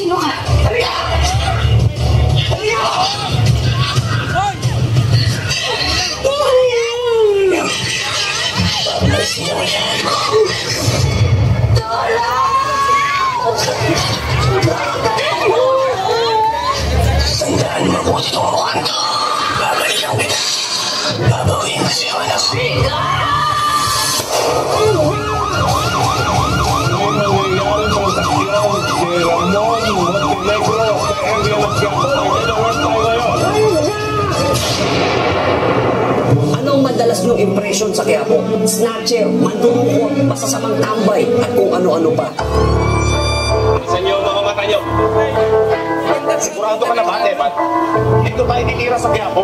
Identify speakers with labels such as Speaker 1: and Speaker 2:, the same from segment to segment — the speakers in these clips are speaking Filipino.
Speaker 1: Sino ka?
Speaker 2: Halika! Halika! Tandaan mo mabuti itong mukhang to. Babalikan kita. Babawiin ko sa'yo, anak ko.
Speaker 3: Anong madalas niyong impression sa Quiapo? Snatcher, mandurukot, masasamang tambay, at kung ano-ano pa.
Speaker 2: Sa inyo, mga mata nyo. Sigurado ka na ba, Tepat? Dito tayo titira sa Quiapo.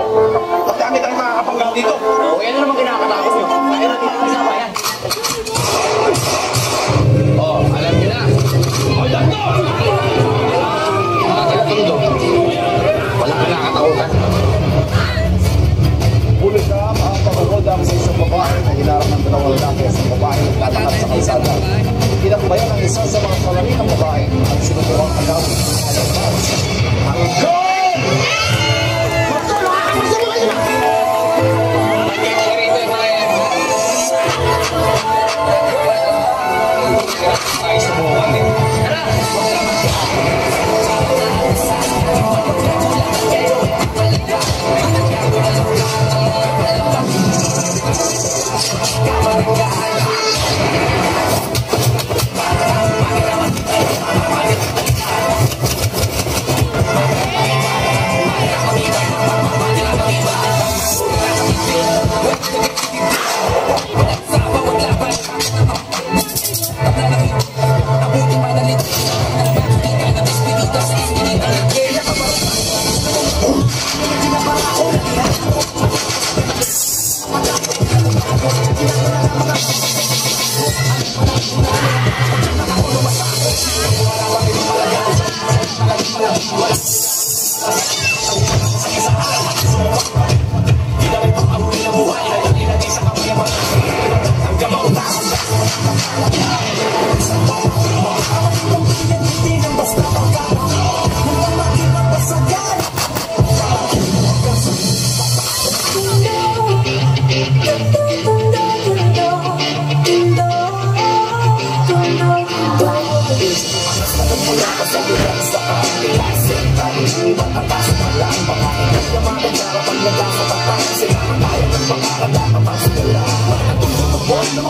Speaker 2: At kami tayong makakapanggaw dito.
Speaker 3: O yan na naman kinakatakot niyo. Kaya natin ang isa ba yan?
Speaker 2: Oh, alam niyo na. O, dito! Mga taga-tundo. Wala ka nakakatakutan.
Speaker 4: Pulikam ang pagkukodam sa isang babae na hinarap ng dalawang lalaki sa babae na tatakap sa kalsada. Pinakbayan ang isa sa mga salamin ng babae at sinuturang agawin. Ang goal!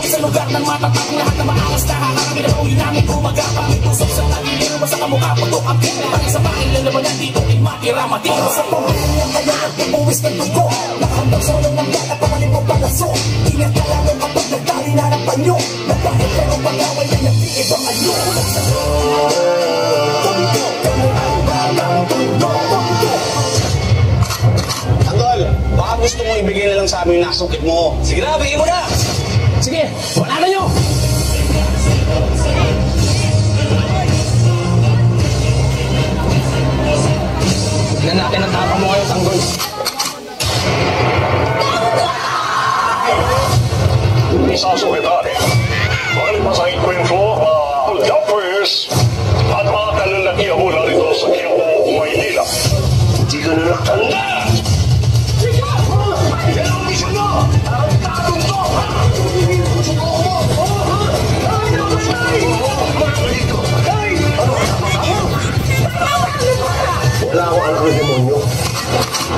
Speaker 5: Sa lugar ng matatak, lahat na maangas na haharapin na uwi namin gumagapang itusok sa naliliro mo sa kamukha putok ang pila pati sa bakil lalabanan dito ay matira matira sa pamilya kaya nagpupuwis ng dugo nakandang solo ng gata pamanin mo palaso ingat ka lang kapag nagdali na ng panyo nagpahit pero pag-away na nag-iibang ayo
Speaker 2: Tanggol, baka gusto mo ibigay na lang sa amin yung nasungkit mo. Sige na, bigay mo na!
Speaker 5: sige, wala na nyo
Speaker 2: Tignan natin ang tapang mo kayo, Tanggol.
Speaker 6: Sasukitari. Balik pa sa ikwento, jumpers at mga kalalakihan mula rito sa Quiapo, Maynila. Hindi ka na nagtanda! Yan ang misyon mo! Ang tatong to!
Speaker 2: Wala akong anak ng demonyo.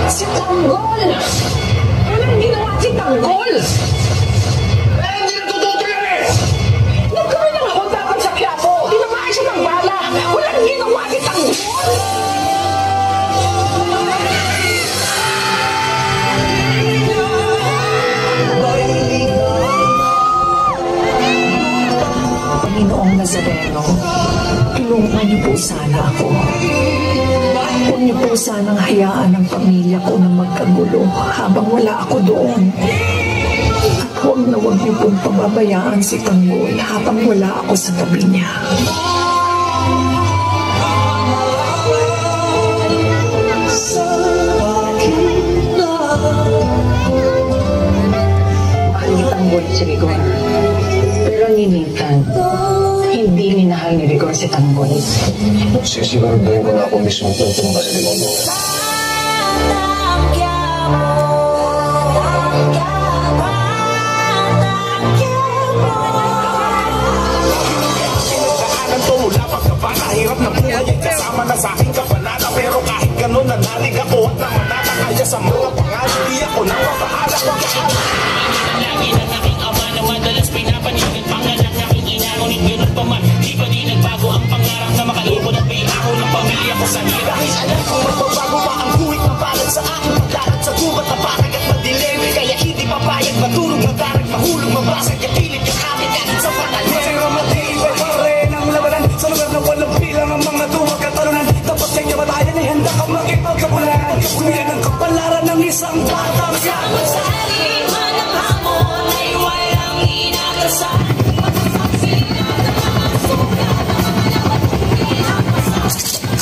Speaker 1: Si Tanggol! Walang ginawa si Tanggol!
Speaker 6: Hindi na totoo yan eh!
Speaker 1: Nagkaroon lang ako dapat sa Quiapo! Tinamaan siya ng bala! Walang ginawa si Tanggol!
Speaker 7: Panginoong Nazareno, tulungan niyo po sana ako. Huwag niyo po sanang hayaan ang pamilya ko na magkagulo habang wala ako doon. At huwag na huwag niyo pong pababayaan si Tanggol habang wala ako sa tabi niya. Mahal ni Tanggol si Rigor. Pero ni Nathan, hindi minahal ni Rigor si Tanggol.
Speaker 4: Sisiguraduhin ko na ako mismo tutumba sa limang mo.
Speaker 5: Hirap na buhay, kasama na sa aking kapanata. Pero kahit ganun, nanalig ako at namanata. Kaya sa mga pangalan, di ako napapahala. Lagi ng aking ama na madalas pinapanigan. Pangalan ng aking ina, ngunit ganun pa man. Di ba di nagbago ang pangarap na makalipon at pinaho ng pamilya ko sa hira. Alam kong magbabago pa ang buwik ng palad sa aking paglahat sa gubat na parag at madilim. Kaya hindi papayag, matulog, madarag, mahulog, mabasag, kapilit, kakapit at sa panalim. Pero matibay pa rin ang labanan sa lugar na walang bilang ang mga duwag katalunan. Tapos kay kamatayan ay handa kang makipagkabulan. Kung yan ang kapalaran ng isang batang yan. Sa liman ng hamon ay walang inagasan. Pagkakasinan ng mga sugat na malaman pinapasan.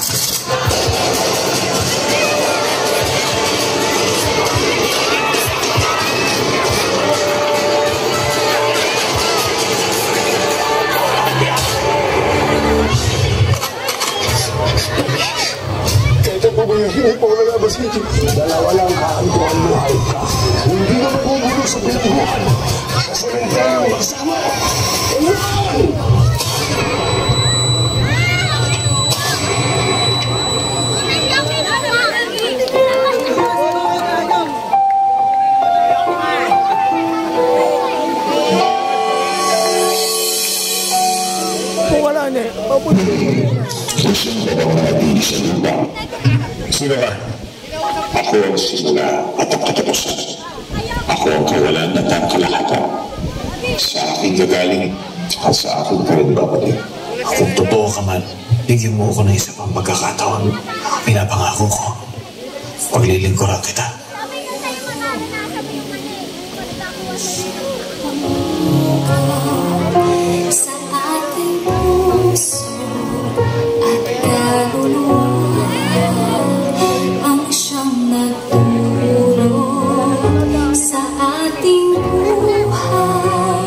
Speaker 4: Hindi po nalabas dito. Dalawa lang kaantuan mo ay ka. Hindi na mabubulog sa bilangguan. Kasi rin tayo magsama. Ayan!
Speaker 5: Wala na eh.
Speaker 6: Sino ka? Ako ang simula at ang katapusan. Ako ang kawalan at ang kalahatan. Sa aking gagaling at sa aking karin babalik.
Speaker 5: Kung totoo ka man, bigyan mo ako ng isa pang pagkakataon. Pinapangako ko, paglilingkuran kita.
Speaker 8: Sa ating puso at kaluluwa ang siyang nagtulong sa ating buhay.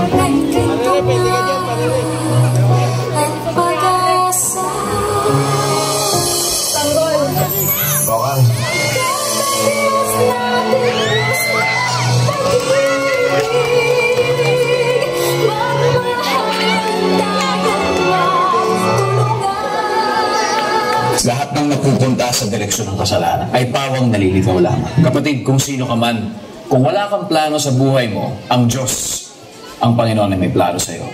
Speaker 8: Nagkatuwa at pag-asa. Tanggol!
Speaker 4: Bawang.
Speaker 9: Lahat ng napupunta sa direksyon ng kasalanan ay pawang naliligaw lamang. Kapatid, kung sino ka man, kung wala kang plano sa buhay mo, ang Diyos, ang Panginoon ay may plano sa iyo.